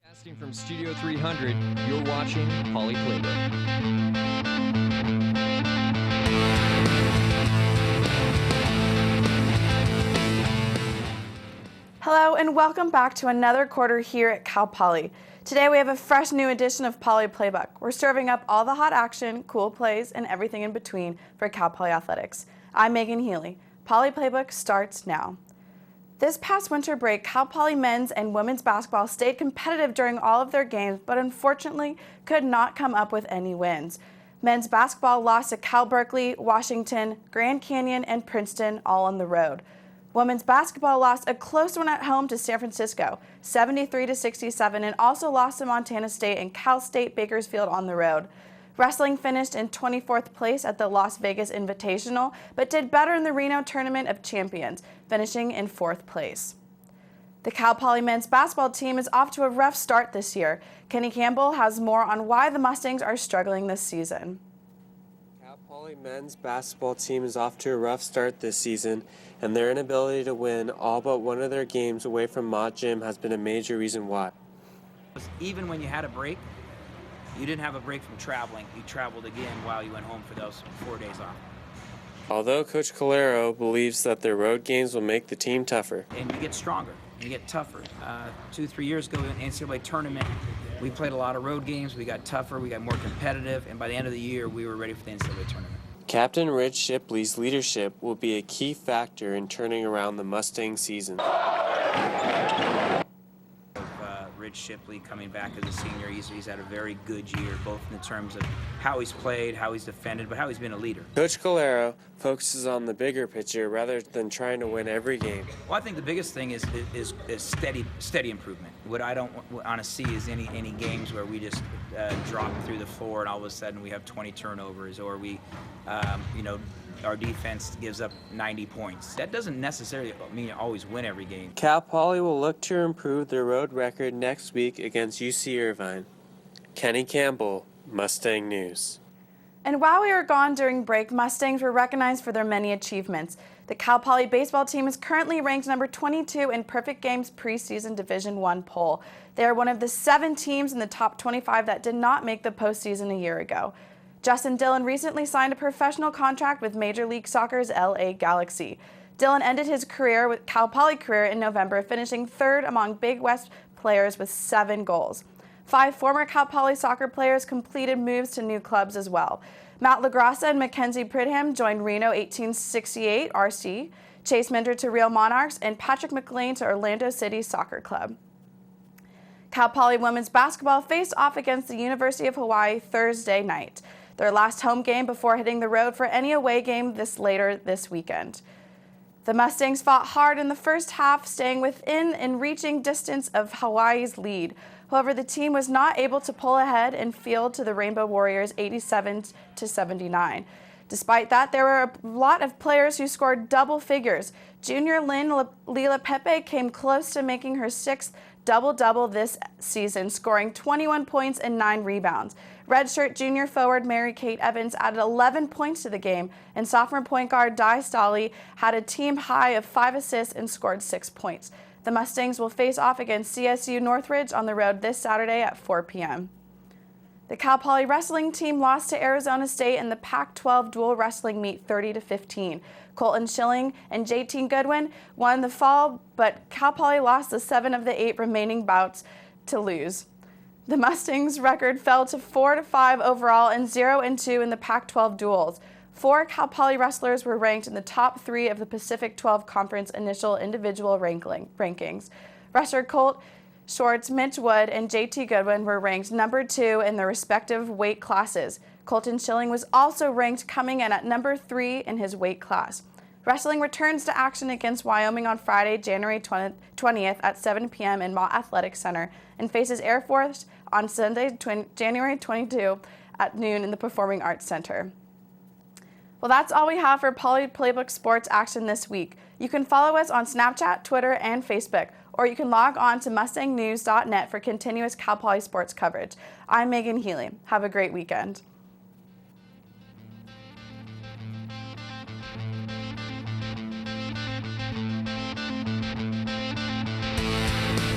Casting from Studio 300, you're watching Poly Playbook. Hello and welcome back to another quarter here at Cal Poly. Today we have a fresh new edition of Poly Playbook. We're serving up all the hot action, cool plays, and everything in between for Cal Poly Athletics. I'm Megan Healy. Poly Playbook starts now. This past winter break, Cal Poly men's and women's basketball stayed competitive during all of their games, but unfortunately could not come up with any wins. Men's basketball lost to Cal Berkeley, Washington, Grand Canyon, and Princeton, all on the road. Women's basketball lost a close one at home to San Francisco, 73-67, and also lost to Montana State and Cal State Bakersfield on the road. Wrestling finished in 24th place at the Las Vegas Invitational, but did better in the Reno Tournament of Champions, finishing in 4th place. The Cal Poly men's basketball team is off to a rough start this year. Kenny Campbell has more on why the Mustangs are struggling this season. Cal Poly men's basketball team is off to a rough start this season, and their inability to win all but one of their games away from Mott Gym has been a major reason why. Even when you had a break, you didn't have a break from traveling. You traveled again while you went home for those 4 days off. Although Coach Calero believes that their road games will make the team tougher. And you get stronger, you get tougher. 2-3 years ago in the NCAA tournament, we played a lot of road games. We got tougher, we got more competitive, and by the end of the year, we were ready for the NCAA tournament. Captain Rich Shipley's leadership will be a key factor in turning around the Mustang season. Rich Shipley coming back as a senior, he's had a very good year, both in terms of how he's played, how he's defended, but how he's been a leader. Coach Calero focuses on the bigger picture rather than trying to win every game. Well, I think the biggest thing is steady improvement. What I don't want to see is any games where we just drop through the floor and all of a sudden we have 20 turnovers, or we, our defense gives up 90 points. That doesn't necessarily mean you always win every game. Cal Poly will look to improve their road record next week against UC Irvine. Kenny Campbell, Mustang News. And while we were gone during break, Mustangs were recognized for their many achievements. The Cal Poly baseball team is currently ranked number 22 in Perfect Game's preseason Division I poll. They are one of the 7 teams in the top 25 that did not make the postseason a year ago. Justin Dillon recently signed a professional contract with Major League Soccer's LA Galaxy. Dillon ended his Cal Poly career in November, finishing 3rd among Big West players with 7 goals. 5 former Cal Poly soccer players completed moves to new clubs as well. Matt LaGrassa and Mackenzie Pridham joined Reno 1868 RC, Chase Minder to Real Monarchs, and Patrick McLean to Orlando City Soccer Club. Cal Poly women's basketball faced off against the University of Hawaii Thursday night, their last home game before hitting the road for any away game later this weekend. The Mustangs fought hard in the first half, staying within and reaching distance of Hawaii's lead. However, the team was not able to pull ahead and field to the Rainbow Warriors 87-79. Despite that, there were a lot of players who scored double figures. Junior Lynn Lila Pepe came close to making her 6th double-double this season, scoring 21 points and 9 rebounds. Redshirt junior forward Mary Kate Evans added 11 points to the game, and sophomore point guard Di Stolley had a team high of 5 assists and scored 6 points. The Mustangs will face off against CSU Northridge on the road this Saturday at 4 p.m. The Cal Poly wrestling team lost to Arizona State in the Pac-12 dual wrestling meet 30-15. Colton Schilling and JT Goodwin won the fall, but Cal Poly lost the 7 of the 8 remaining bouts to lose. The Mustangs' record fell to 4-5 overall and 0-2 in the Pac-12 duels. 4 Cal Poly wrestlers were ranked in the top 3 of the Pacific 12 Conference initial individual rankings. Wrestler Colt Schwartz, Mitch Wood, and JT Goodwin were ranked number 2 in their respective weight classes. Colton Schilling was also ranked coming in at number 3 in his weight class. Wrestling returns to action against Wyoming on Friday, January 20th at 7 p.m. in Mott Athletic Center and faces Air Force on Sunday, January 22 at noon in the Performing Arts Center. Well, that's all we have for Poly Playbook sports action this week. You can follow us on Snapchat, Twitter, and Facebook, or you can log on to mustangnews.net for continuous Cal Poly sports coverage. I'm Megan Healy. Have a great weekend.